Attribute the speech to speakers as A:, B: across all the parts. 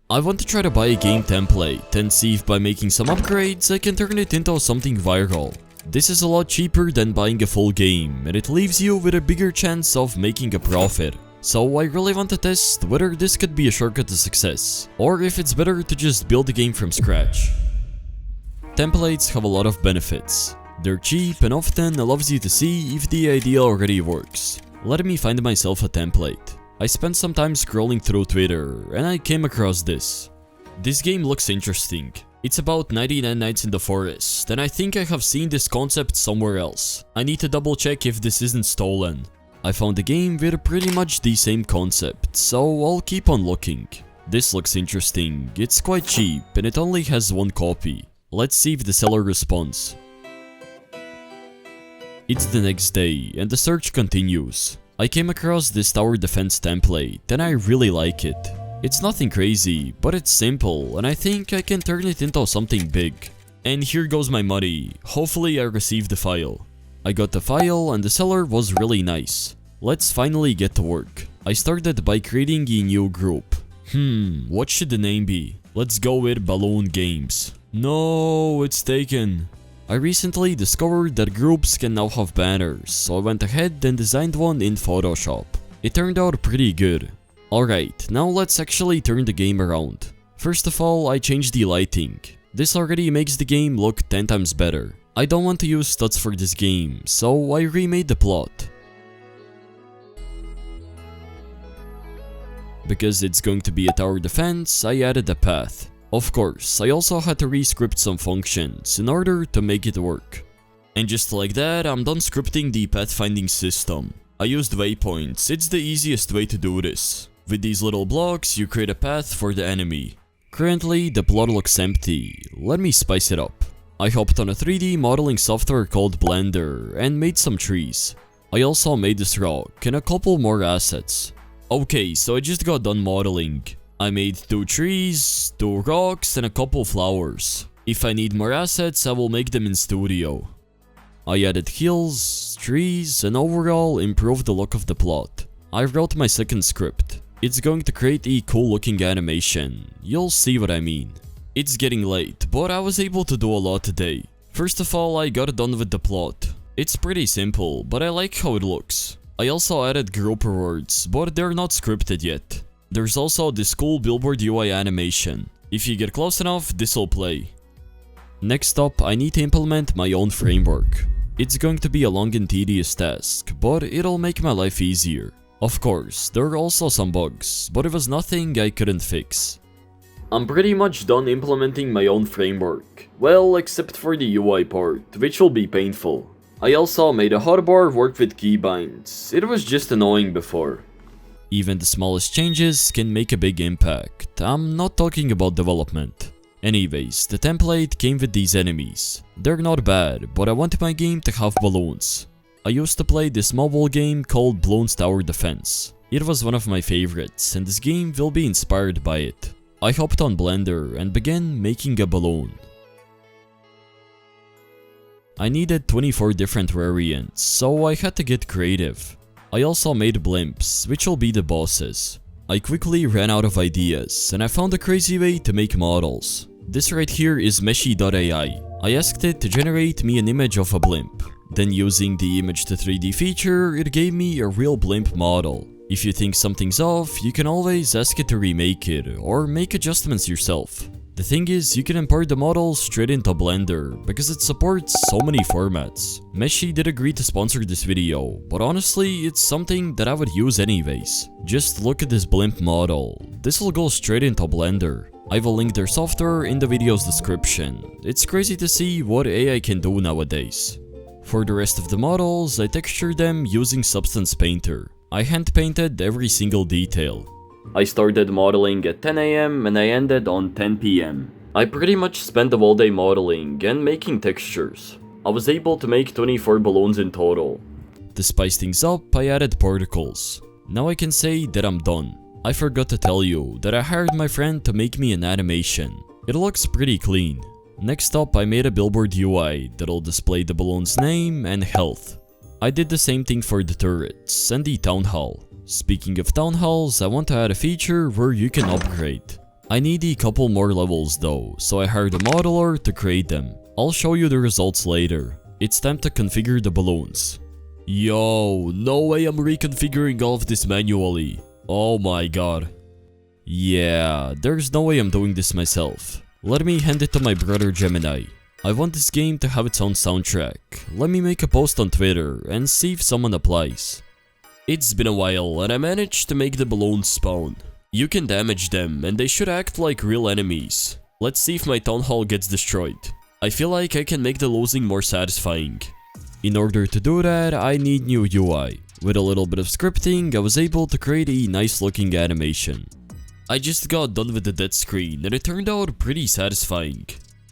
A: I want to try to buy a game template and see if by making some upgrades I can turn it into something viral. This is a lot cheaper than buying a full game, and it leaves you with a bigger chance of making a profit. So I really want to test whether this could be a shortcut to success, or if it's better to just build the game from scratch. Templates have a lot of benefits. They're cheap and often allows you to see if the idea already works. Let me find myself a template. I spent some time scrolling through Twitter and I came across this. This game looks interesting. It's about 99 Nights in the Forest, and I think I have seen this concept somewhere else. I need to double check if this isn't stolen. I found a game with pretty much the same concept, so I'll keep on looking. This looks interesting. It's quite cheap and it only has one copy. Let's see if the seller responds. It's the next day and the search continues. I came across this tower defense template and I really like it. It's nothing crazy, but it's simple and I think I can turn it into something big. And here goes my money. Hopefully I received the file. I got the file and the seller was really nice. Let's finally get to work. I started by creating a new group. What should the name be? Let's go with Balloon Games. No, it's taken. I recently discovered that groups can now have banners, so I went ahead and designed one in Photoshop. It turned out pretty good. Alright, now let's actually turn the game around. First of all, I changed the lighting. This already makes the game look 10 times better. I don't want to use stats for this game, so I remade the plot. Because it's going to be a tower defense, I added a path. Of course, I also had to re-script some functions in order to make it work. And just like that, I'm done scripting the pathfinding system. I used waypoints, it's the easiest way to do this. With these little blocks, you create a path for the enemy. Currently, the plot looks empty. Let me spice it up. I hopped on a 3D modeling software called Blender and made some trees. I also made this rock and a couple more assets. Okay, so I just got done modeling. I made 2 trees, 2 rocks and a couple flowers. If I need more assets, I will make them in Studio. I added hills, trees and overall improved the look of the plot. I wrote my second script. It's going to create a cool looking animation. You'll see what I mean. It's getting late, but I was able to do a lot today. First of all, I got done with the plot. It's pretty simple, but I like how it looks. I also added group rewards, but they're not scripted yet. There's also this cool billboard UI animation. If you get close enough, this'll play. Next up, I need to implement my own framework. It's going to be a long and tedious task, but it'll make my life easier. Of course, there are also some bugs, but it was nothing I couldn't fix. I'm pretty much done implementing my own framework. Well, except for the UI part, which will be painful. I also made a hotbar work with keybinds. It was just annoying before. Even the smallest changes can make a big impact. I'm not talking about development. Anyways, the template came with these enemies. They're not bad, but I want my game to have balloons. I used to play this mobile game called Bloons Tower Defense. It was one of my favorites, and this game will be inspired by it. I hopped on Blender and began making a balloon. I needed 24 different variants, so I had to get creative. I also made blimps, which will be the bosses. I quickly ran out of ideas, and I found a crazy way to make models. This right here is Meshy.ai. I asked it to generate me an image of a blimp. Then using the image to 3D feature, it gave me a real blimp model. If you think something's off, you can always ask it to remake it, or make adjustments yourself. The thing is, you can import the model straight into Blender, because it supports so many formats. Meshy did agree to sponsor this video, but honestly, it's something that I would use anyways. Just look at this blimp model. This will go straight into Blender. I will link their software in the video's description. It's crazy to see what AI can do nowadays. For the rest of the models, I textured them using Substance Painter. I hand painted every single detail. I started modeling at 10 AM and I ended on 10 PM. I pretty much spent the whole day modeling and making textures. I was able to make 24 balloons in total. To spice things up, I added particles. Now I can say that I'm done. I forgot to tell you that I hired my friend to make me an animation. It looks pretty clean. Next up, I made a billboard UI that'll display the balloon's name and health. I did the same thing for the turrets and the town hall. Speaking of town halls, I want to add a feature where you can upgrade. I need a couple more levels though, so I hired a modeler to create them. I'll show you the results later. It's time to configure the balloons. Yo, no way I'm reconfiguring all of this manually. Oh my god. Yeah, there's no way I'm doing this myself. Let me hand it to my brother Gemini. I want this game to have its own soundtrack. Let me make a post on Twitter and see if someone applies. It's been a while and I managed to make the balloons spawn. You can damage them and they should act like real enemies. Let's see if my town hall gets destroyed. I feel like I can make the losing more satisfying. In order to do that, I need new UI. With a little bit of scripting, I was able to create a nice looking animation. I just got done with the dead screen and it turned out pretty satisfying.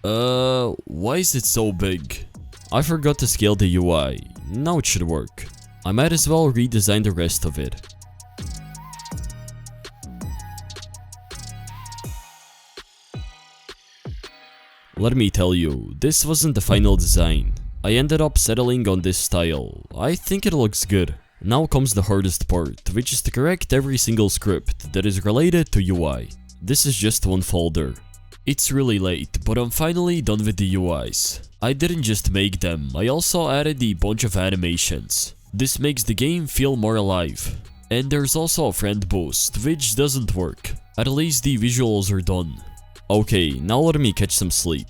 A: Why is it so big? I forgot to scale the UI. Now it should work. I might as well redesign the rest of it. Let me tell you, this wasn't the final design. I ended up settling on this style. I think it looks good. Now comes the hardest part, which is to correct every single script that is related to UI. This is just one folder. It's really late, but I'm finally done with the UIs. I didn't just make them, I also added a bunch of animations. This makes the game feel more alive. And there's also a friend boost, which doesn't work. At least the visuals are done. Okay, now let me catch some sleep.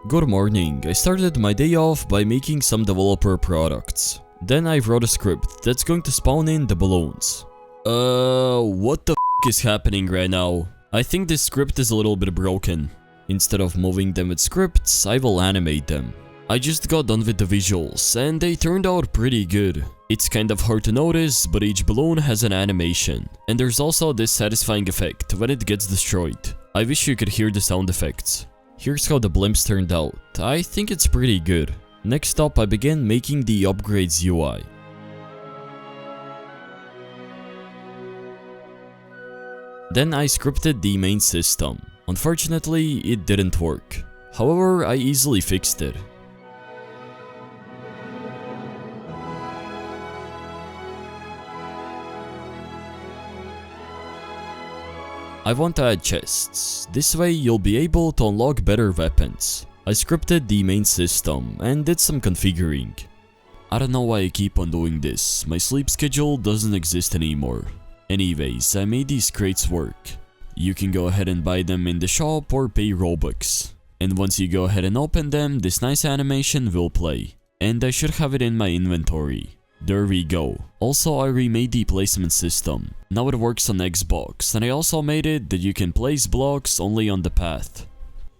A: Good morning. I started my day off by making some developer products. Then I wrote a script that's going to spawn in the balloons. What the f is happening right now? I think this script is a little bit broken. Instead of moving them with scripts, I will animate them. I just got done with the visuals and they turned out pretty good. It's kind of hard to notice, but each balloon has an animation. And there's also this satisfying effect when it gets destroyed. I wish you could hear the sound effects. Here's how the blimps turned out. I think it's pretty good. Next up, I began making the upgrades UI. Then I scripted the main system. Unfortunately, it didn't work. However, I easily fixed it. I want to add chests. This way you'll be able to unlock better weapons. I scripted the main system and did some configuring. I don't know why I keep on doing this. My sleep schedule doesn't exist anymore. Anyways, I made these crates work. You can go ahead and buy them in the shop or pay Robux. And once you go ahead and open them, this nice animation will play. And I should have it in my inventory. There we go. Also, I remade the placement system. Now it works on Xbox, and I also made it that you can place blocks only on the path.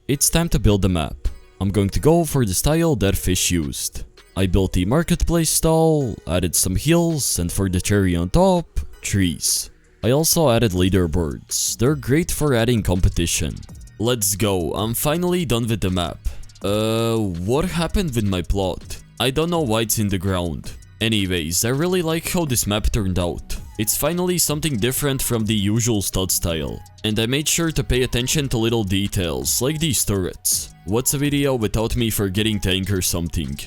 A: It's time to build the map. I'm going to go for the style that Fish used. I built the marketplace style, added some hills, and for the cherry on top, trees. I also added leaderboards. They're great for adding competition. Let's go. I'm finally done with the map. What happened with my plot? I don't know why it's in the ground. Anyways, I really like how this map turned out. It's finally something different from the usual stud style. And I made sure to pay attention to little details, like these turrets. What's a video without me forgetting to anchor something?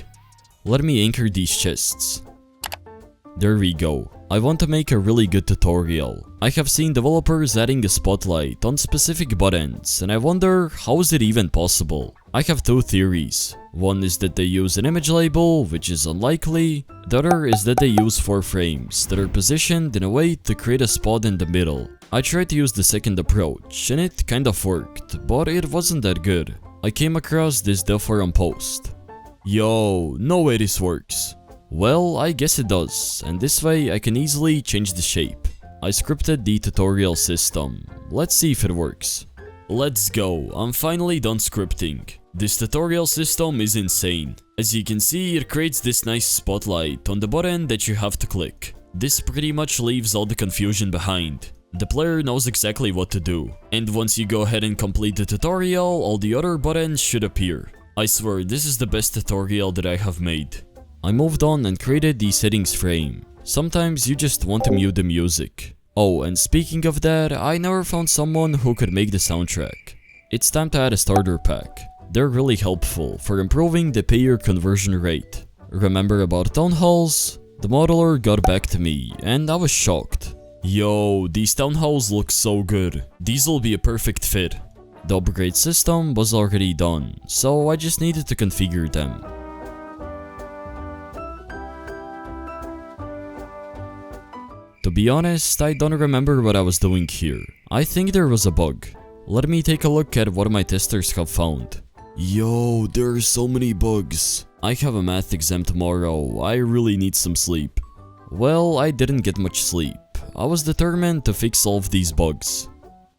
A: Let me anchor these chests. There we go. I want to make a really good tutorial. I have seen developers adding a spotlight on specific buttons, and I wonder how is it even possible? I have two theories. One is that they use an image label, which is unlikely. The other is that they use 4 frames that are positioned in a way to create a spot in the middle. I tried to use the second approach, and it kind of worked, but it wasn't that good. I came across this dev forum post. Yo, no way this works. Well, I guess it does, and this way I can easily change the shape. I scripted the tutorial system. Let's see if it works. Let's go, I'm finally done scripting. This tutorial system is insane. As you can see, it creates this nice spotlight on the button that you have to click. This pretty much leaves all the confusion behind. The player knows exactly what to do. And once you go ahead and complete the tutorial, all the other buttons should appear. I swear, this is the best tutorial that I have made. I moved on and created the settings frame. Sometimes you just want to mute the music. Oh, and speaking of that, I never found someone who could make the soundtrack. It's time to add a starter pack. They're really helpful for improving the payer conversion rate. Remember about town halls? The modeler got back to me and I was shocked. Yo, these town halls look so good. These will be a perfect fit. The upgrade system was already done, so I just needed to configure them. To be honest, I don't remember what I was doing here. I think there was a bug. Let me take a look at what my testers have found. Yo, there are so many bugs. I have a math exam tomorrow. I really need some sleep. Well, I didn't get much sleep. I was determined to fix all of these bugs.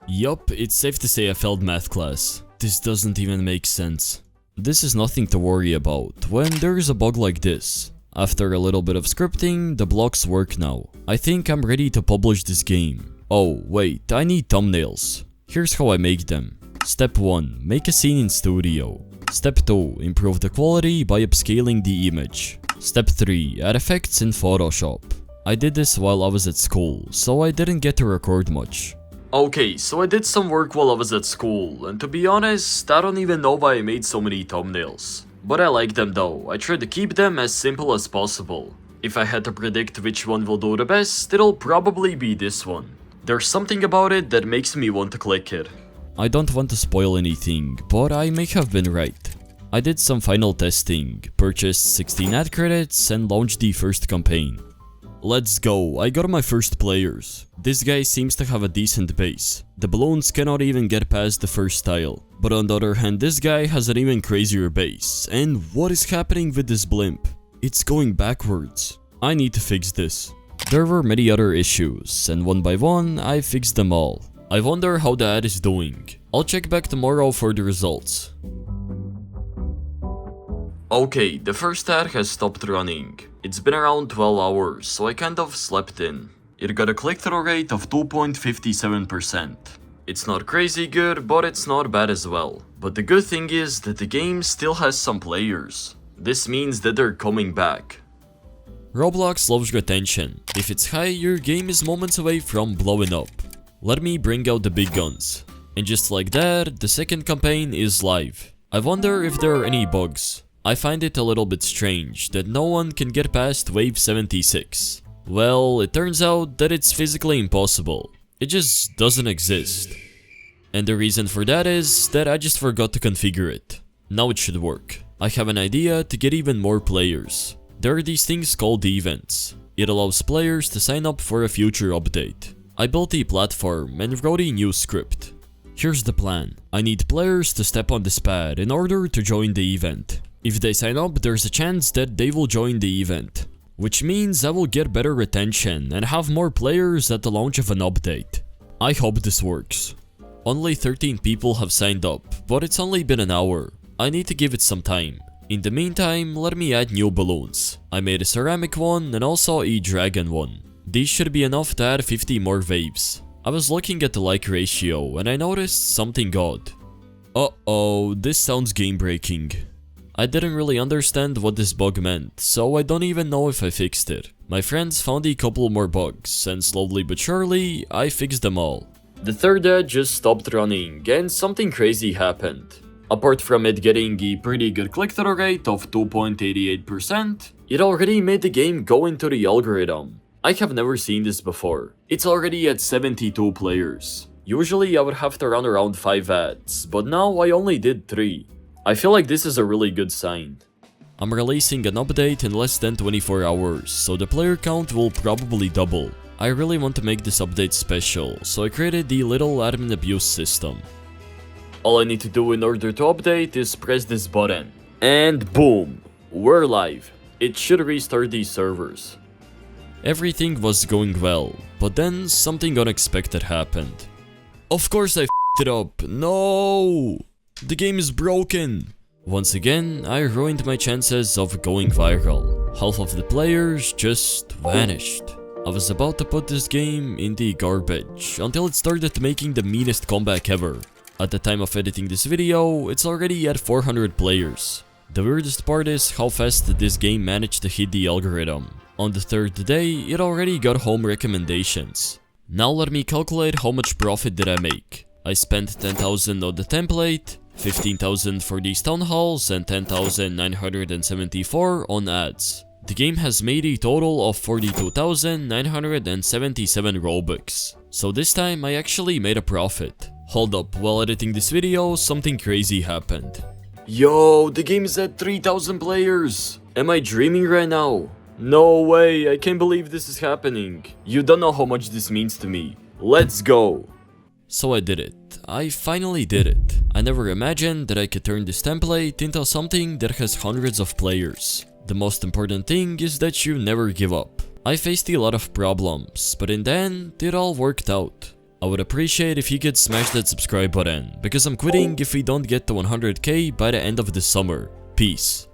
A: Yup, it's safe to say I failed math class. This doesn't even make sense. This is nothing to worry about when there's a bug like this. After a little bit of scripting, the blocks work now. I think I'm ready to publish this game. Oh, wait, I need thumbnails. Here's how I make them. Step 1. Make a scene in Studio. Step 2. Improve the quality by upscaling the image. Step 3. Add effects in Photoshop. I did this while I was at school, so I didn't get to record much. Okay, so I did some work while I was at school, and to be honest, I don't even know why I made so many thumbnails. But I like them though. I try to keep them as simple as possible. If I had to predict which one will do the best, it'll probably be this one. There's something about it that makes me want to click it. I don't want to spoil anything, but I may have been right. I did some final testing, purchased 16 ad credits, and launched the first campaign. Let's go, I got my first players. This guy seems to have a decent base. The balloons cannot even get past the first tile. But on the other hand, this guy has an even crazier base. And what is happening with this blimp? It's going backwards. I need to fix this. There were many other issues, and one by one, I fixed them all. I wonder how the ad is doing. I'll check back tomorrow for the results. Okay, the first ad has stopped running. It's been around 12 hours, so I kind of slept in. It got a click-through rate of 2.57%. It's not crazy good, but it's not bad as well. But the good thing is that the game still has some players. This means that they're coming back. Roblox loves retention. If it's high, your game is moments away from blowing up. Let me bring out the big guns. And just like that, the second campaign is live. I wonder if there are any bugs. I find it a little bit strange that no one can get past wave 76. Well, it turns out that it's physically impossible. It just doesn't exist. And the reason for that is that I just forgot to configure it. Now it should work. I have an idea to get even more players. There are these things called events. It allows players to sign up for a future update. I built a platform and wrote a new script. Here's the plan. I need players to step on this pad in order to join the event. If they sign up, there's a chance that they will join the event, which means I will get better retention and have more players at the launch of an update. I hope this works. Only 13 people have signed up, but it's only been an hour. I need to give it some time. In the meantime, let me add new balloons. I made a ceramic one and also a dragon one. These should be enough to add 50 more waves. I was looking at the like ratio and I noticed something odd. Uh-oh, this sounds game breaking. I didn't really understand what this bug meant, so I don't even know if I fixed it. My friends found a couple more bugs, and slowly but surely, I fixed them all. The third ad just stopped running, and something crazy happened. Apart from it getting a pretty good click-through rate of 2.88%, it already made the game go into the algorithm. I have never seen this before. It's already at 72 players. Usually I would have to run around 5 ads, but now I only did 3. I feel like this is a really good sign. I'm releasing an update in less than 24 hours, so the player count will probably double. I really want to make this update special, so I created the little admin abuse system. All I need to do in order to update is press this button. And boom! We're live. It should restart these servers. Everything was going well, but then something unexpected happened. Of course I f***ed it up. No! The game is broken! Once again, I ruined my chances of going viral. Half of the players just vanished. I was about to put this game in the garbage until it started making the meanest comeback ever. At the time of editing this video, it's already at 400 players. The weirdest part is how fast this game managed to hit the algorithm. On the third day, it already got home recommendations. Now let me calculate how much profit did I make. I spent 10,000 on the template, 15,000 for these town halls and 10,974 on ads. the game has made a total of 42,977 Robux. So this time I actually made a profit. Hold up, while editing this video, something crazy happened. Yo, the game is at 3,000 players! Am I dreaming right now? No way, I can't believe this is happening. You don't know how much this means to me. Let's go! So I did it. I finally did it. I never imagined that I could turn this template into something that has hundreds of players. The most important thing is that you never give up. I faced a lot of problems, but in the end, it all worked out. I would appreciate if you could smash that subscribe button, because I'm quitting if we don't get to 100k by the end of the summer. Peace.